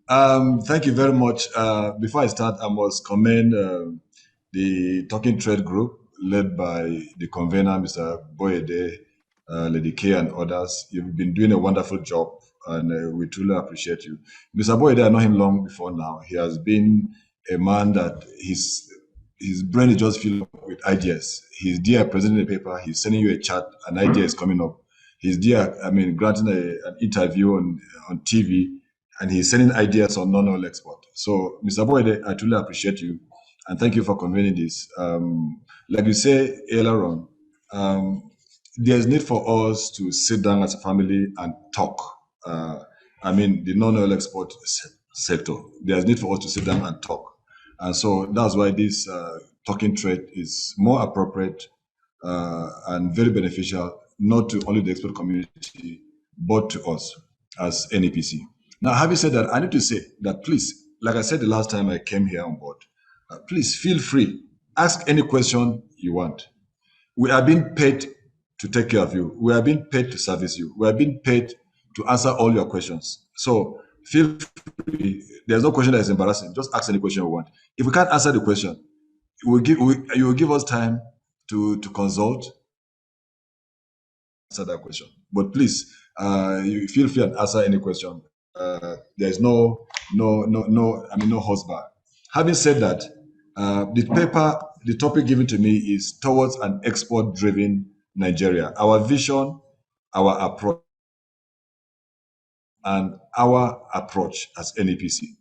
Thank you very much. Before I start, I must commend the Talking Trade Group led by the convener, Mr. Boyede, Lady K, and others. You've been doing a wonderful job, and we truly appreciate you. Mr. Boyede, I know him long before now. He has been a man that his brain is just filled up with ideas. He's there presenting a paper, he's sending you a chat, an idea is coming up. He's there, granting an interview on TV, and he's sending ideas on non-oil export. So, Mr. Boyede, I truly appreciate you, and thank you for convening this. Like you say earlier on, there's need for us to sit down as a family and talk. The non-oil export sector, there's need for us to sit down and talk. And so that's why this talking trade is more appropriate and very beneficial, not to only the export community, but to us as NEPC. Now, having said that, I need to say that please, like I said the last time I came here on board, please feel free. Ask any question you want. We are being paid to take care of you. We are being paid to service you. We are being paid to answer all your questions. So feel free. There's no question that is embarrassing. Just ask any question you want. If we can't answer the question, you will give us time to consult, answer that question. But please, you feel free and answer any question. There's no horseback. Having said that, the topic given to me is towards an export-driven Nigeria. Our vision, our approach, and our approach as NEPC.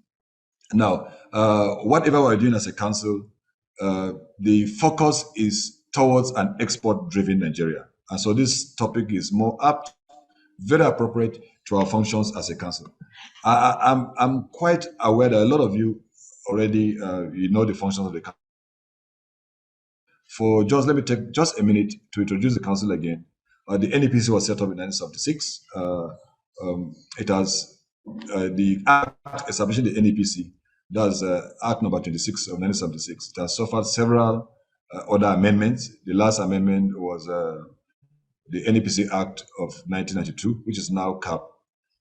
Now, whatever we're doing as a council, the focus is towards an export-driven Nigeria. And so this topic is more apt, very appropriate to our functions as a council. I'm quite aware that a lot of you already you know the functions of the council. Let me take just a minute to introduce the council again. The NEPC was set up in 1976. It has the act establishing the NEPC. That's Act number 26 of 1976. It has suffered several other amendments. The last amendment was the NEPC Act of 1992, which is now CAP,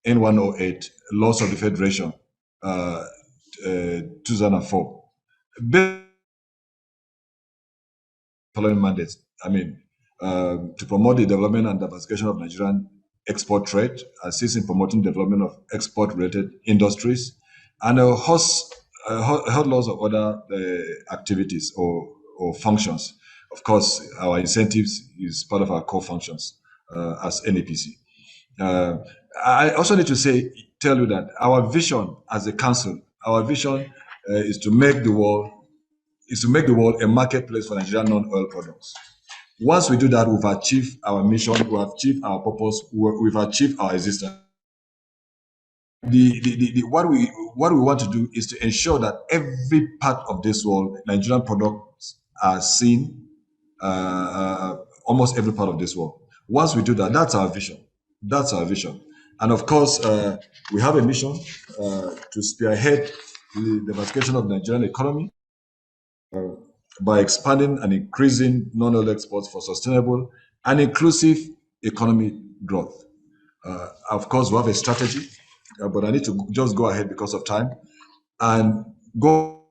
N108, Laws of the Federation, 2004. Following mandates, to promote the development and diversification of Nigerian export trade, assist in promoting development of export-related industries, and a host lots of other activities or functions. Of course, our incentives is part of our core functions as NEPC. I also need to tell you that our vision as a council, our vision is to make the world a marketplace for Nigerian non-oil products. Once we do that, we've achieved our mission, we've achieved our purpose, we've achieved our existence. What we want to do is to ensure that every part of this world, Nigerian products are seen, almost every part of this world. Once we do that, that's our vision. That's our vision. And of course, we have a mission to spearhead the diversification of the Nigerian economy by expanding and increasing non-oil exports for sustainable and inclusive economic growth. Of course, we have a strategy, but I need to just go ahead because of time and go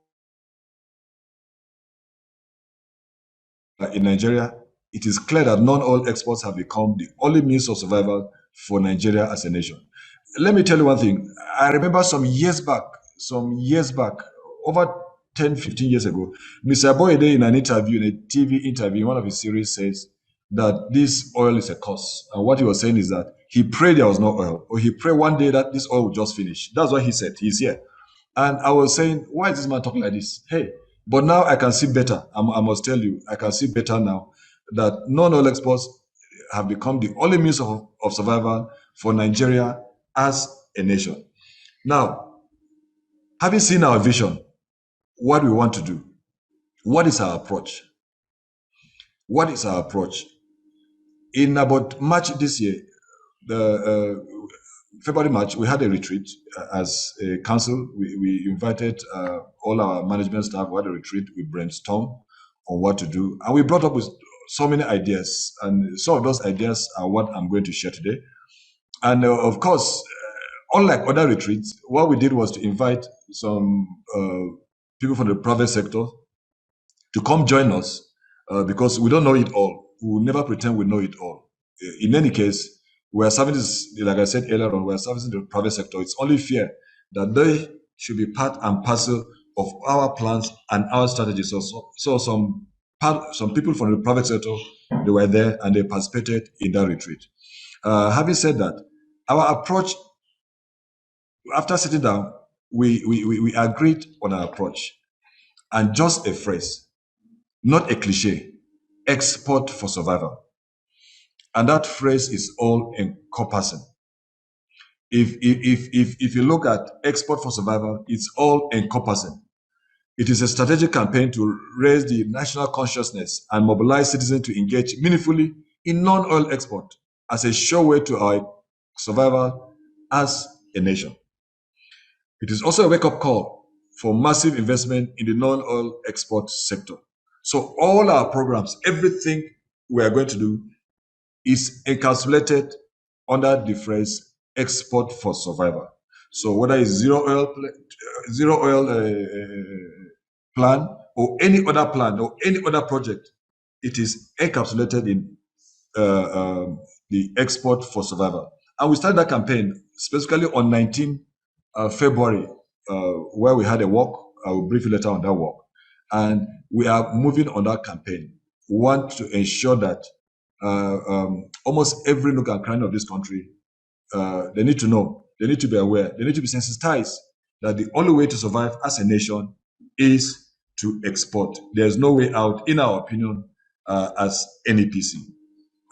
in Nigeria. It is clear that non-oil exports have become the only means of survival for Nigeria as a nation. Let me tell you one thing. I remember some years back, over 10, 15 years ago, Mr. Boyede in an interview, in a TV interview, in one of his series says that this oil is a curse. And what he was saying is that he prayed there was no oil, or he prayed one day that this oil would just finish. That's what he said. He's here. And I was saying, why is this man talking like this? Hey, but now I can see better. I must tell you, I can see better now that non-oil exports have become the only means of survival for Nigeria as a nation. Now, having seen our vision, what we want to do, what is our approach? What is our approach? In about March this year, February, March, we had a retreat as a council. We invited all our management staff. We had a retreat. We brainstormed on what to do. And we brought up with so many ideas. And some of those ideas are what I'm going to share today. And of course, unlike other retreats, what we did was to invite some people from the private sector to come join us because we don't know it all. We will never pretend we know it all. In any case, we are serving this, like I said earlier on, we are servicing the private sector. It's only fair that they should be part and parcel of our plans and our strategies. So some people from the private sector, they were there and they participated in that retreat. Having said that, our approach, after sitting down, we agreed on our approach and just a phrase, not a cliche, export for survival. And that phrase is all encompassing. If you look at export for survival, it's all encompassing. It is a strategic campaign to raise the national consciousness and mobilize citizens to engage meaningfully in non-oil export as a sure way to our survival as a nation. It is also a wake-up call for massive investment in the non-oil export sector. So all our programs, everything we are going to do is encapsulated under the phrase export for survival. So whether it's zero oil plan or any other plan or any other project, it is encapsulated in the export for survival. And we started that campaign specifically on 19 February, where we had a walk. I will brief you later on that walk. And we are moving on that campaign. We want to ensure that almost every nook and cranny of this country, they need to know, they need to be aware, they need to be sensitized that the only way to survive as a nation is to export. There's no way out, in our opinion, as NEPC.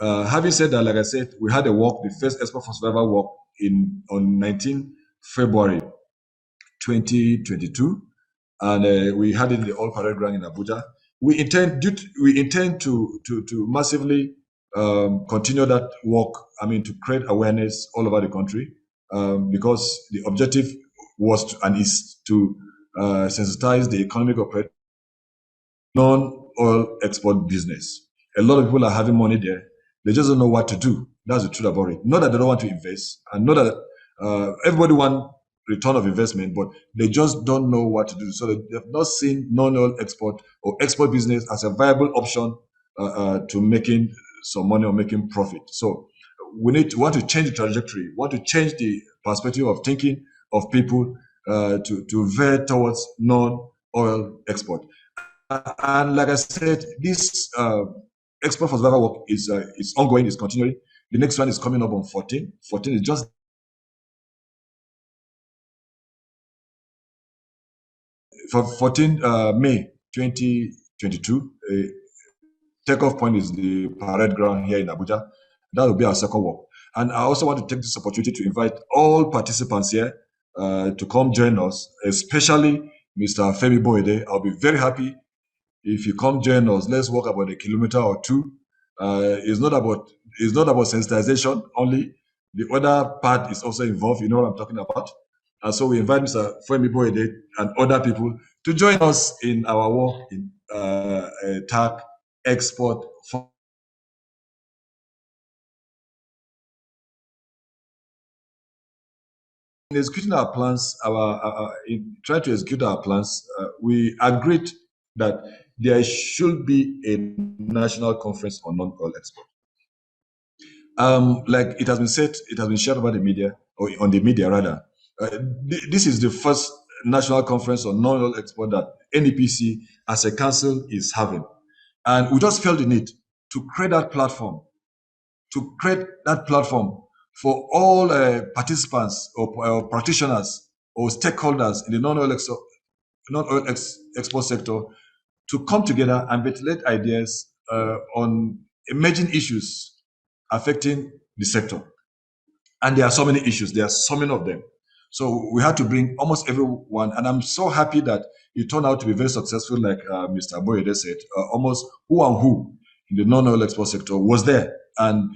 Having said that, like I said, we had a walk, the first Export for Survival walk on 19 February 2022, and we had it in the All Parade Ground in Abuja. We intend to massively continue that work. I mean, to create awareness all over the country, because the objective was and is to sensitize the economic operator non-oil export business. A lot of people are having money there. They just don't know what to do. That's the truth about it. Not that they don't want to invest, and not that everybody wants return of investment, but they just don't know what to do. So they have not seen non-oil export or export business as a viable option to making some money or making profit. So we want to change the trajectory, want to change the perspective of thinking of people to veer towards non-oil export. And like I said, this export for survival work is ongoing, is continuing. The next one is coming up on 14. 14 is just 14 May 2022. Takeoff point is the parade ground here in Abuja. That will be our second walk. And I also want to take this opportunity to invite all participants here to come join us, especially Mr. Femi Boyede. I'll be very happy if you come join us. Let's walk about a kilometer or two. It's not about sensitization only. The other part is also involved. You know what I'm talking about. And so we invite Mr. Femi Boyede and other people to join us in our work in TAC export. In executing our plans, in trying to execute our plans, we agreed that there should be a national conference on non-oil export. Like it has been said, it has been shared about the media, or on the media rather. This is the first national conference on non-oil export that NEPC as a council is having. And we just felt the need to create that platform, for all participants or practitioners or stakeholders in the non-oil export sector to come together and ventilate ideas on emerging issues affecting the sector. And there are so many issues, there are so many of them. So we had to bring almost everyone, and I'm so happy that it turned out to be very successful, like Mr. Boyede said. Almost who and who in the non-oil export sector was there. And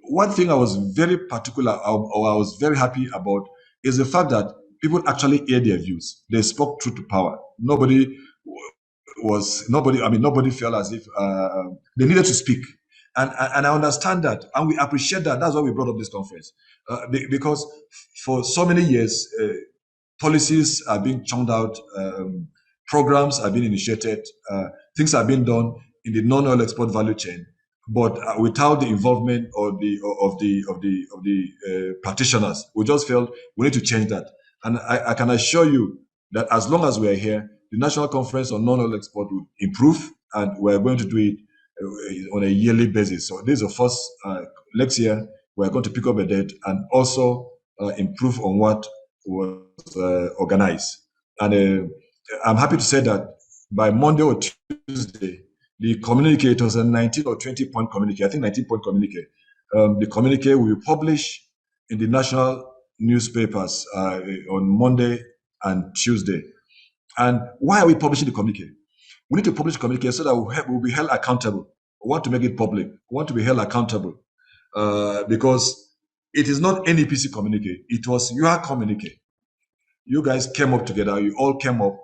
one thing I was very particular, or I was very happy about, is the fact that people actually aired their views. They spoke truth to power. Nobody felt as if they needed to speak. And I understand that, and we appreciate that. That's why we brought up this conference, because for so many years, policies are being churned out, programs are being initiated, things are being done in the non-oil export value chain, but without the involvement of the practitioners. We just felt we need to change that, and I can assure you that as long as we are here, the National Conference on Non-Oil Export will improve, and we're going to do it on a yearly basis. So this is the first. Next year, we're going to pick up a date and also improve on what was organized. And I'm happy to say that by Monday or Tuesday, the communique, it was a 19 or 20 point communique, I think 19-point communique. The communique will be published in the national newspapers on Monday and Tuesday. And why are we publishing the communique? We need to publish the communique so that we'll be held accountable. We want to make it public. We want to be held accountable because it is not NEPC communique. It was your communique. You guys came up together. You all came up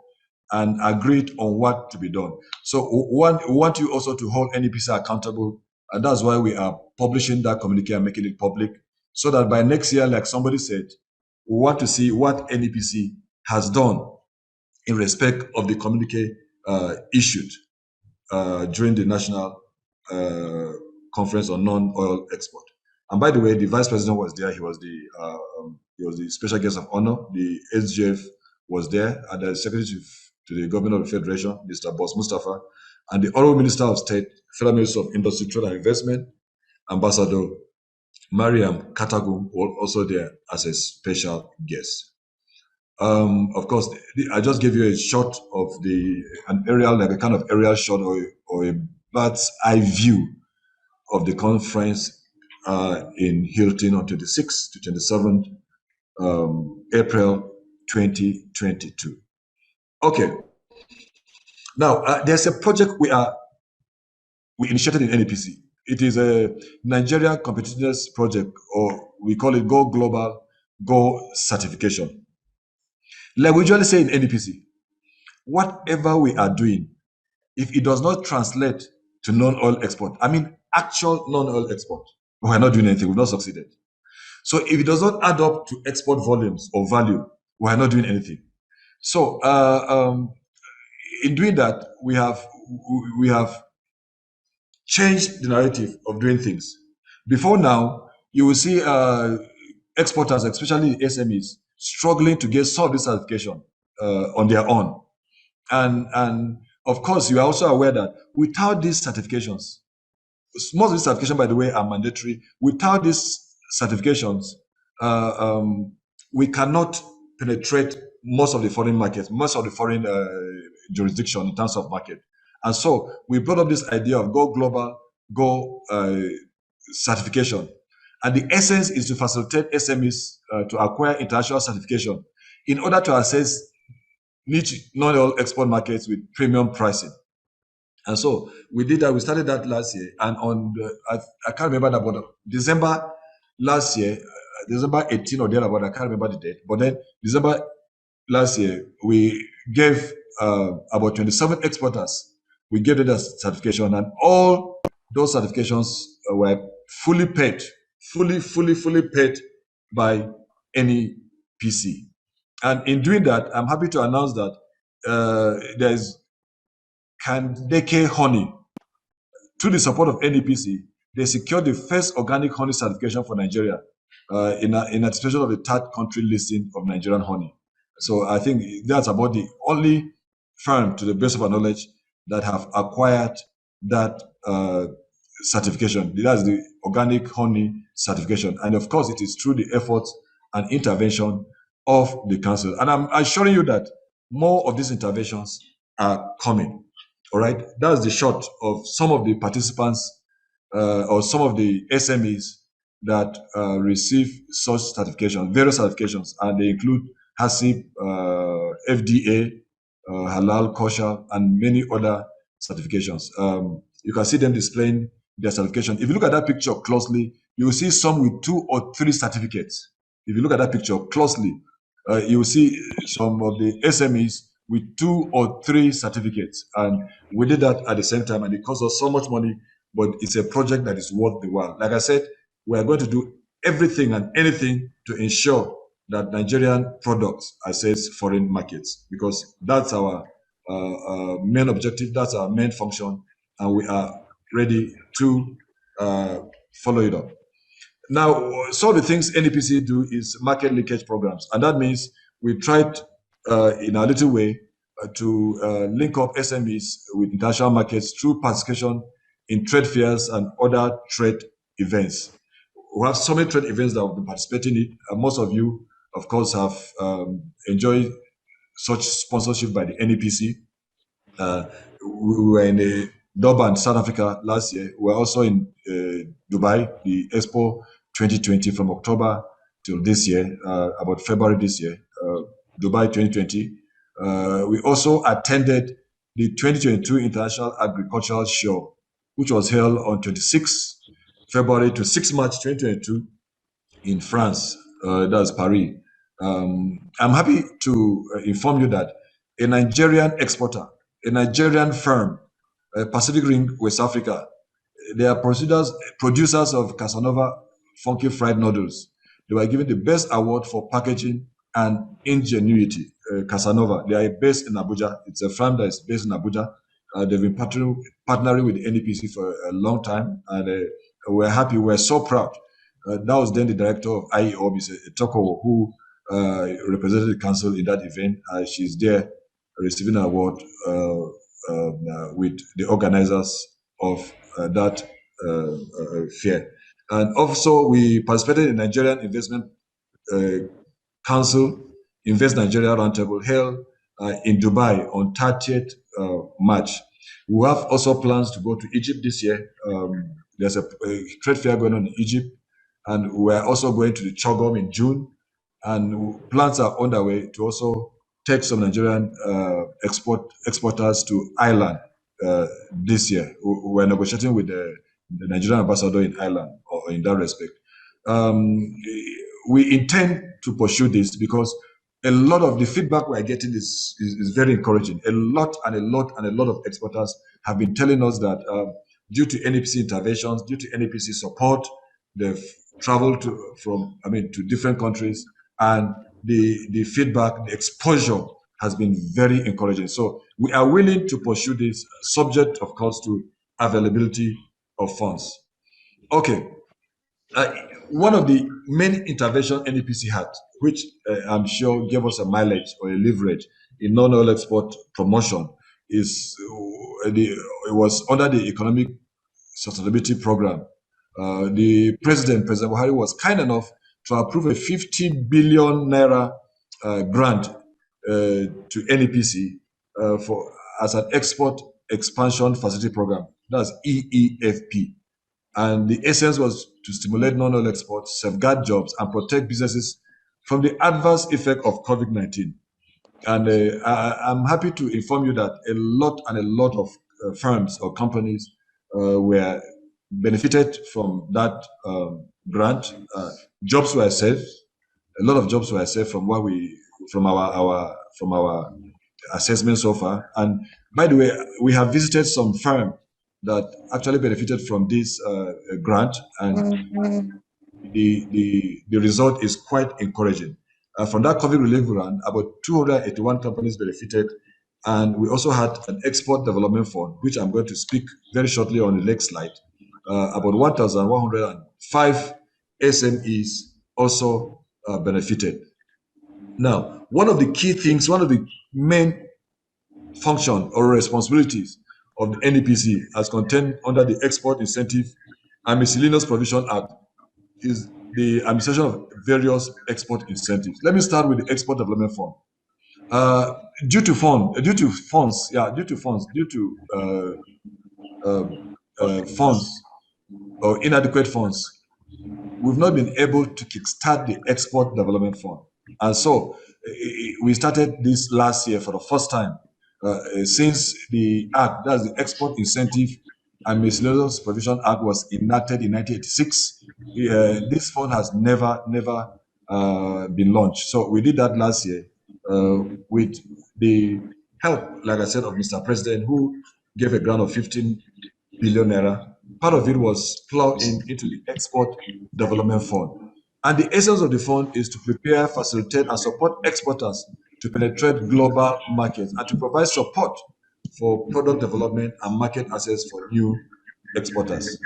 and agreed on what to be done. So we want you also to hold NEPC accountable, and that's why we are publishing that communique and making it public, so that by next year, like somebody said, we want to see what NEPC has done in respect of the communique issued during the National Conference on Non-Oil Export. And by the way, the Vice President was there. He was the special guest of honor. The SGF was there, and the Secretary to the Governor of the Federation, Mr. Boss Mustafa, and the Honorable Minister of State, Federal Minister of Industry, Trade and Investment, Ambassador Mariam Katagum, were also there as a special guest. Of course, I just gave you a shot of an aerial, like a kind of aerial shot or a bird's eye view of the conference in Hilton on 26th to 27th April 2022. Okay. Now, there's a project we initiated in NEPC. It is a Nigerian competitiveness project, or we call it Go Global, Go Certification. Like we usually say in NEPC, whatever we are doing, if it does not translate to non-oil export, I mean actual non-oil export, we are not doing anything. We've not succeeded. So if it does not add up to export volumes or value, we are not doing anything. So in doing that, we have changed the narrative of doing things. Before now, you will see exporters, especially SMEs, struggling to get some of this certification on their own. And of course, you are also aware that without these certifications, most of these certifications, by the way, are mandatory. Without these certifications, we cannot penetrate most of the foreign markets, most of the foreign jurisdiction in terms of market. And so we brought up this idea of Go Global, Go certification. And the essence is to facilitate SMEs to acquire international certification in order to access niche non-oil export markets with premium pricing. And so we did that. We started that last year. And I can't remember that, but December last year, December 18 or thereabout, I can't remember the date. But then December last year, we gave about 27 exporters, we gave them the certification, and all those certifications were fully paid, fully paid by NEPC. And in doing that, I'm happy to announce that there is Kandeke honey. Through the support of NEPC, they secured the first organic honey certification for Nigeria in anticipation of the third country listing of Nigerian honey. So I think that's about the only firm, to the best of our knowledge, that have acquired that certification. That's the organic honey certification. And of course, it is through the efforts and intervention of the council. And I'm assuring you that more of these interventions are coming. All right, that's the short of some of the participants or some of the SMEs that receive such certifications, various certifications, and they include HACCP, FDA, Halal, Kosher, and many other certifications. You can see them displaying their certification. If you look at that picture closely, you will see some with 2 or 3 certificates. If you look at that picture closely, you will see some of the SMEs with 2 or 3 certificates. And we did that at the same time, and it cost us so much money. but it's a project that is worth the while. Like I said, we are going to do everything and anything to ensure that Nigerian products access foreign markets, because that's our main objective, that's our main function, and we are ready to follow it up. Now, some of the things NEPC do is market linkage programs, and that means we tried in a little way to link up SMEs with international markets through participation in trade fairs and other trade events. We have so many trade events that we've been participating in. Most of you, of course, have enjoyed such sponsorship by the NEPC. We were in Durban, South Africa last year. We were also in Dubai, the Expo 2020 from October till this year, about February this year, Dubai 2020. We also attended the 2022 International Agricultural Show, which was held on 26 February to 6 March 2022 in France, that's Paris. I'm happy to inform you that a Nigerian exporter, a Nigerian firm, Pacific Ring, West Africa, they are producers of Casanova funky fried noodles. They were given the best award for packaging and ingenuity. Casanova, they are based in Abuja. It's a firm that is based in Abuja. They've been partnering with the NEPC for a long time, and we're happy. We're so proud. That was then the director of IEO, Ms. Toko, who represented the council in that event. She's there receiving an award with the organizers of that fair. And also, we participated in Nigerian Investment Council Invest Nigeria Roundtable held in Dubai on 30th March. We have also plans to go to Egypt this year. There's a trade fair going on in Egypt, and we're also going to the Chogom in June. And plans are on their way to also take some Nigerian exporters to Ireland this year. We're negotiating with the Nigerian ambassador in Ireland or in that respect. We intend to pursue this because a lot of the feedback we're getting is very encouraging. A lot of exporters have been telling us that due to NEPC interventions, due to NEPC support, they've traveled to different countries, and the feedback, the exposure has been very encouraging. So we are willing to pursue this, subject, of course, to availability of funds. Okay. One of the main interventions NEPC had, which I'm sure gave us a mileage or a leverage in non-oil export promotion, is it was under the Economic Sustainability Program. The President Buhari, was kind enough to approve a 50 billion naira grant to NEPC as an export expansion facility program. That's EEFP. And the essence was to stimulate non-oil exports, safeguard jobs, and protect businesses from the adverse effect of COVID-19. And I'm happy to inform you that a lot of firms or companies were benefited from that grant. Jobs were saved. A lot of jobs were saved from our assessment so far. And by the way, we have visited some firms that actually benefited from this grant, and the result is quite encouraging. From that COVID relief grant, about 281 companies benefited, and we also had an export development fund, which I'm going to speak very shortly on the next slide. About 1,105 SMEs also benefited. Now, one of the key things, one of the main function or responsibilities of the NEPC as contained under the Export Incentive and Miscellaneous Provision Act is the administration of various export incentives. Let me start with the Export Development Fund. Due to funds or inadequate funds, we've not been able to kickstart the Export Development Fund. And so we started this last year for the first time since the Act, that's the Export Incentive and Miscellaneous Provision Act, was enacted in 1986. This fund has never been launched. So we did that last year with the help, like I said, of Mr. President, who gave a grant of 15 billion naira part of it was plowed into the Export Development Fund. And the essence of the fund is to prepare, facilitate, and support exporters to penetrate global markets and to provide support for product development and market access for new exporters.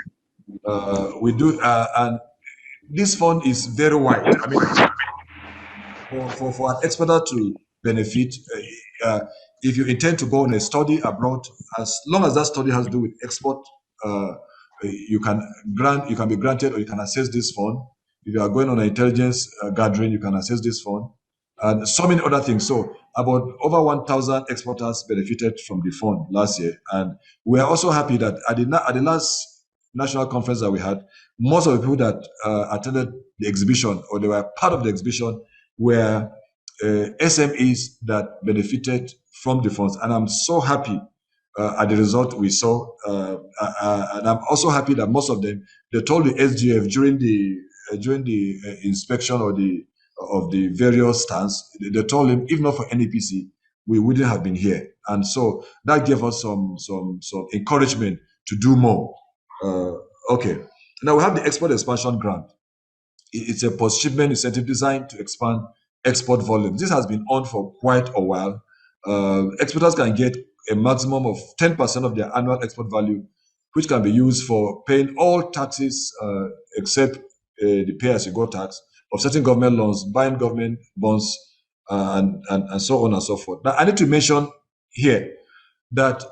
And this fund is very wide. I mean, for an exporter to benefit, if you intend to go on a study abroad, as long as that study has to do with export, you can be granted or you can access this fund. If you are going on an intelligence gathering, you can access this fund, and so many other things. So about over 1,000 exporters benefited from the fund last year, and we are also happy that at the last national conference that we had, most of the people that attended the exhibition or they were part of the exhibition were SMEs that benefited from the funds, and I'm so happy at the result we saw. And I'm also happy that most of them they told the SGF during the inspection or the of the various stands. They told him if not for NEPC, we wouldn't have been here, and so that gave us some encouragement to do more. Okay, now we have the export expansion grant. It's a post-shipment incentive designed to expand export volume. This has been on for quite a while. Exporters can get a maximum of 10% of their annual export value, which can be used for paying all taxes except the pay-as-you-go tax, offsetting government loans, buying government bonds, and so on and so forth. Now, I need to mention here that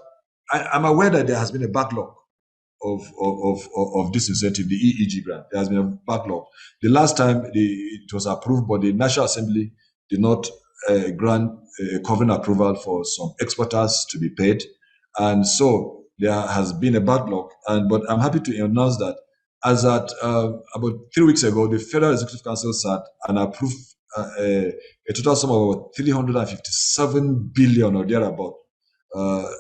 I'm aware that there has been a backlog of this incentive, the EEG grant. There has been a backlog. The last time it was approved, but the National Assembly did not grant covering approval for some exporters to be paid, and so there has been a backlog. But I'm happy to announce that as at about 3 weeks ago, the Federal Executive Council sat and approved a total sum of about 357 billion or thereabout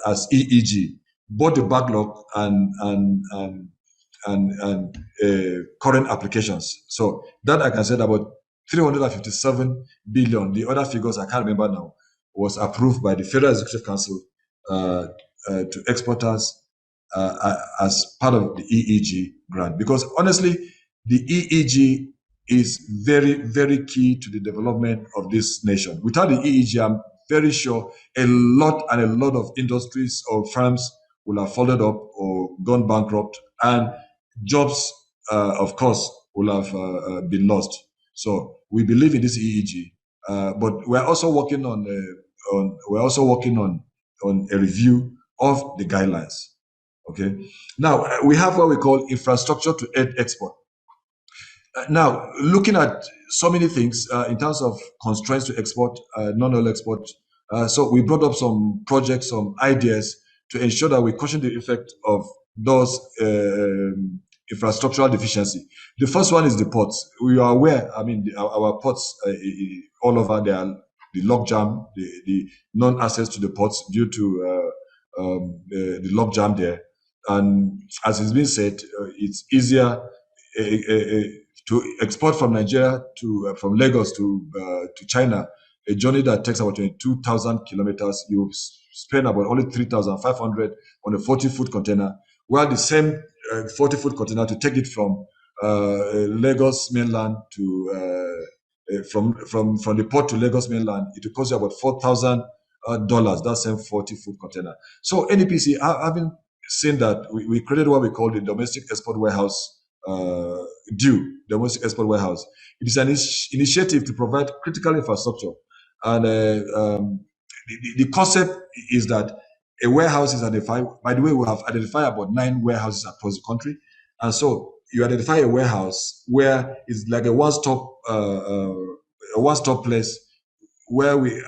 as EEG, both the backlog and current applications. So that I can say that about 357 billion. The other figures I can't remember now was approved by the Federal Executive Council to exporters as part of the EEG grant. Because honestly, the EEG is very, very key to the development of this nation. Without the EEG, I'm very sure a lot of industries or firms will have folded up or gone bankrupt, and jobs, of course, will have been lost. So we believe in this EEG, but we're also working on a review of the guidelines. Okay. Now we have what we call infrastructure to aid export. Now, looking at so many things in terms of constraints to export, non-oil export, so we brought up some projects, some ideas to ensure that we cushion the effect of those infrastructural deficiency. The first one is the ports. We are aware, I mean, our ports all over, they are the logjam, the non-access to the ports due to the logjam there. And as it's been said, it's easier to export from Nigeria from Lagos to China, a journey that takes about 22,000 kilometers. You spend about only 3,500 on a 40-foot container, while the same 40-foot container to take it from Lagos mainland to from the port to Lagos mainland, it will cost you about $4,000. That same 40-foot container. So NEPC, having seen that, we created what we call the Domestic Export Warehouse Domestic Export Warehouse. It is an initiative to provide critical infrastructure, and the concept is that a warehouse is identified. By the way, we have identified about 9 warehouses across the country, and so you identify a warehouse where it's like a one-stop place where we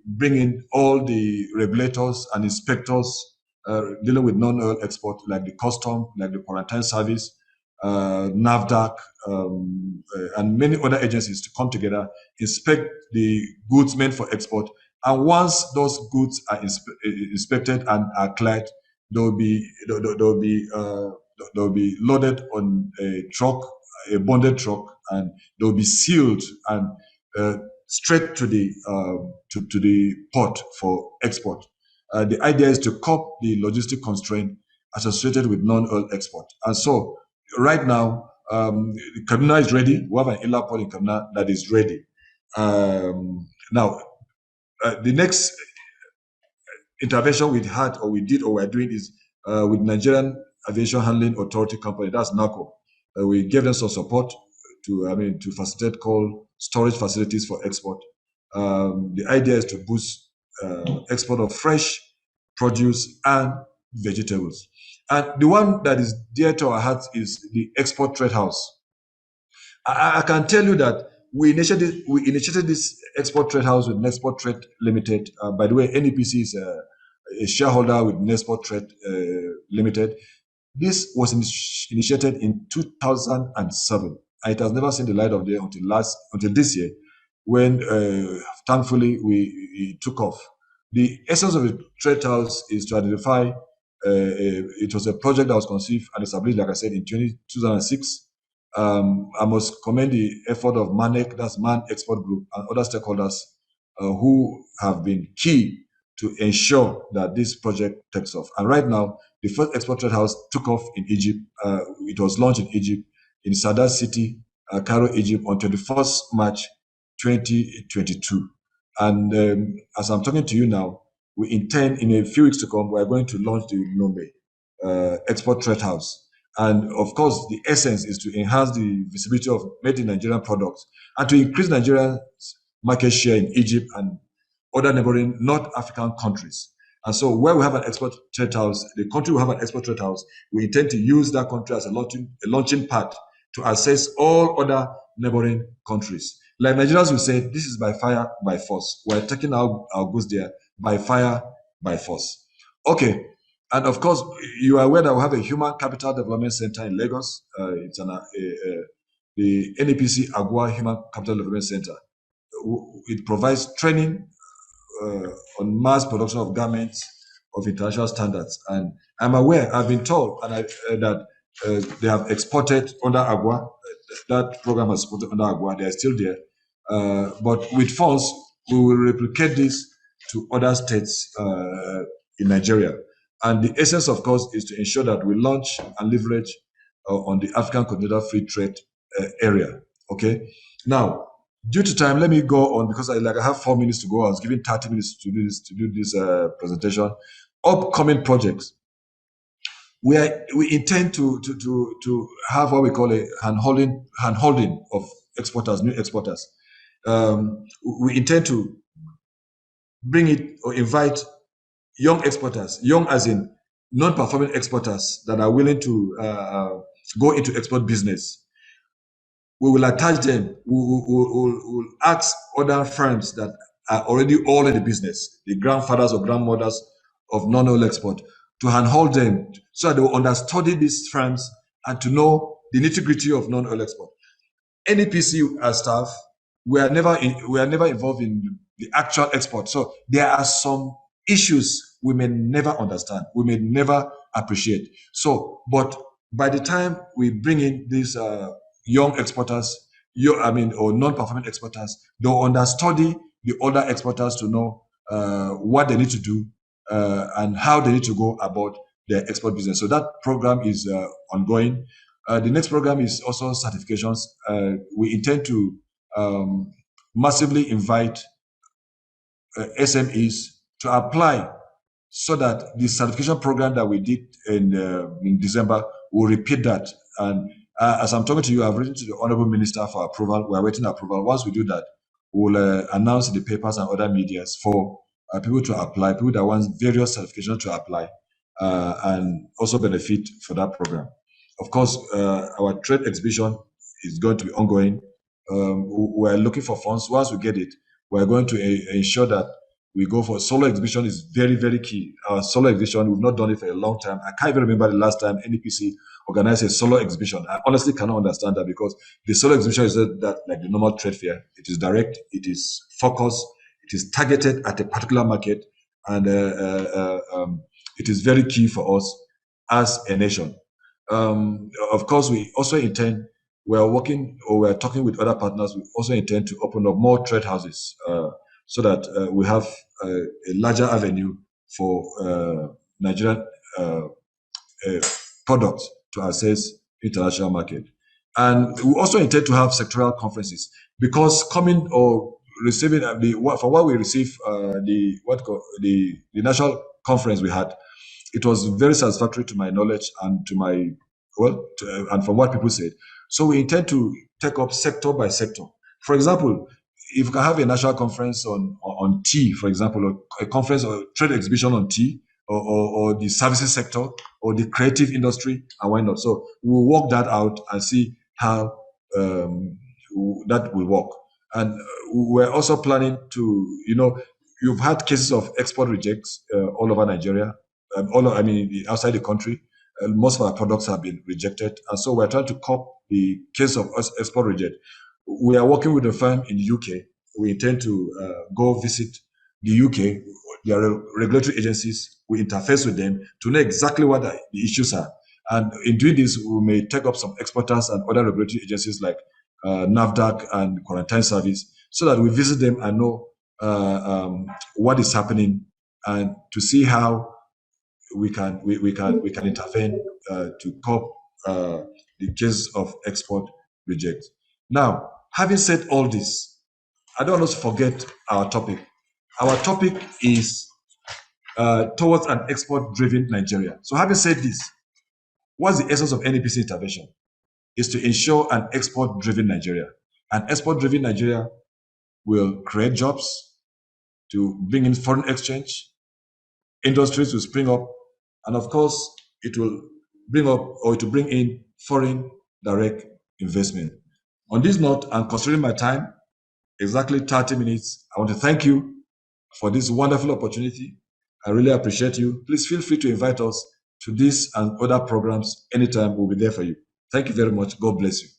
bring in all the regulators and inspectors dealing with non-oil export, like the custom, like the quarantine service, NAFDAC, and many other agencies to come together, inspect the goods meant for export. And once those goods are inspected and are cleared, they'll be loaded on a truck, a bonded truck, and they'll be sealed and straight to the port for export. The idea is to curb the logistic constraint associated with non-oil export. And so right now, Kaduna is ready. We have an inland port in Kaduna that is ready. Now, the next intervention we had or we did or we're doing is with Nigerian Aviation Handling Authority Company, that's NACO. We gave them some support to facilitate cold storage facilities for export. The idea is to boost export of fresh produce and vegetables. And the one that is dear to our hearts is the Export Trade House. I can tell you that we initiated this Export Trade House with Export Trade Limited. By the way, NEPC is a shareholder with Export Trade Limited. This was initiated in 2007. And it has never seen the light of day until this year, when thankfully we took off. The essence of the trade house is to identify. It was a project that was conceived and established, like I said, in 2006. I must commend the effort of MANEC, that's Man Export Group, and other stakeholders who have been key to ensure that this project takes off. And right now, the first export trade house took off in Egypt. It was launched in Egypt, in Sadat City, Cairo, Egypt, on 21st March 2022. And as I'm talking to you now, we intend in a few weeks to come, we're going to launch the Lombe Export Trade House. And of course, the essence is to enhance the visibility of made in Nigerian products and to increase Nigeria's market share in Egypt and other neighboring North African countries. And so where we have an export trade house, the country will have an export trade house, we intend to use that country as a launching pad to assess all other neighboring countries. Like Nigerians will say, this is by fire, by force. We're taking our goods there by fire, by force. Okay. And of course, you are aware that we have a Human Capital Development Center in Lagos. It's the NEPC Agua Human Capital Development Center. It provides training on mass production of garments of international standards. And I'm aware, I've been told that they have exported under Agua. That program has exported under Agua. They are still there. But with funds, we will replicate this to other states in Nigeria. And the essence, of course, is to ensure that we launch and leverage on the African Continental Free Trade area. Okay. Now, due to time, let me go on because I have 4 minutes to go. I was given 30 minutes to do this presentation. Upcoming projects. We intend to have what we call a handholding of exporters, new exporters. We intend to bring it or invite young exporters, young as in non-performing exporters that are willing to go into export business. We will attach them. We'll ask other firms that are already all in the business, the grandfathers or grandmothers of non-oil export, to handhold them so that they will understudy these firms and to know the nitty-gritty of non-oil export. NEPC as staff, we are never involved in the actual export. So there are some issues we may never understand, we may never appreciate. So, but by the time we bring in these young exporters, or non-performing exporters, they'll understudy the older exporters to know what they need to do and how they need to go about their export business. So that program is ongoing. The next program is also certifications. We intend to massively invite SMEs to apply so that the certification program that we did in December will repeat that. And as I'm talking to you, I've written to the Honorable Minister for approval. We're waiting approval. Once we do that, we'll announce in the papers and other medias for people to apply, people that want various certifications to apply and also benefit for that program. Of course, our trade exhibition is going to be ongoing. We're looking for funds. Once we get it, we're going to ensure that we go for a solo exhibition is very, very key. Our solo exhibition, we've not done it for a long time. I can't even remember the last time NEPC organized a solo exhibition. I honestly cannot understand that because the solo exhibition is that like the normal trade fair. It is direct, it is focused, it is targeted at a particular market, and it is very key for us as a nation. Of course, we also intend, we're talking with other partners, we also intend to open up more trade houses so that we have a larger avenue for Nigerian products to access international market. And we also intend to have sectoral conferences because coming or receiving for what we receive the national conference we had, it was very satisfactory to my knowledge and to my and from what people said. So we intend to take up sector by sector. For example, if we can have a national conference on tea, for example, or a conference or trade exhibition on tea, or the services sector, or the creative industry, and why not? So we'll work that out and see how that will work. And we're also planning to, you've had cases of export rejects all over Nigeria, outside the country. Most of our products have been rejected. And so we're trying to curb the case of export reject. We are working with a firm in the UK. We intend to go visit the UK, their regulatory agencies. We interface with them to know exactly what the issues are. And in doing this, we may take up some exporters and other regulatory agencies like NAFDAC and Quarantine Service, so that we visit them and know what is happening, and to see how we can intervene to curb the case of export reject. Now, having said all this, I don't want us to forget our topic. Our topic is towards an export-driven Nigeria. So, having said this, what's the essence of NEPC intervention? Is to ensure an export-driven Nigeria. An export-driven Nigeria will create jobs, to bring in foreign exchange, industries will spring up, and of course, it will bring in foreign direct investment. On this note, and considering my time, exactly 30 minutes, I want to thank you for this wonderful opportunity. I really appreciate you. Please feel free to invite us to this and other programs anytime. We'll be there for you. Thank you very much. God bless you.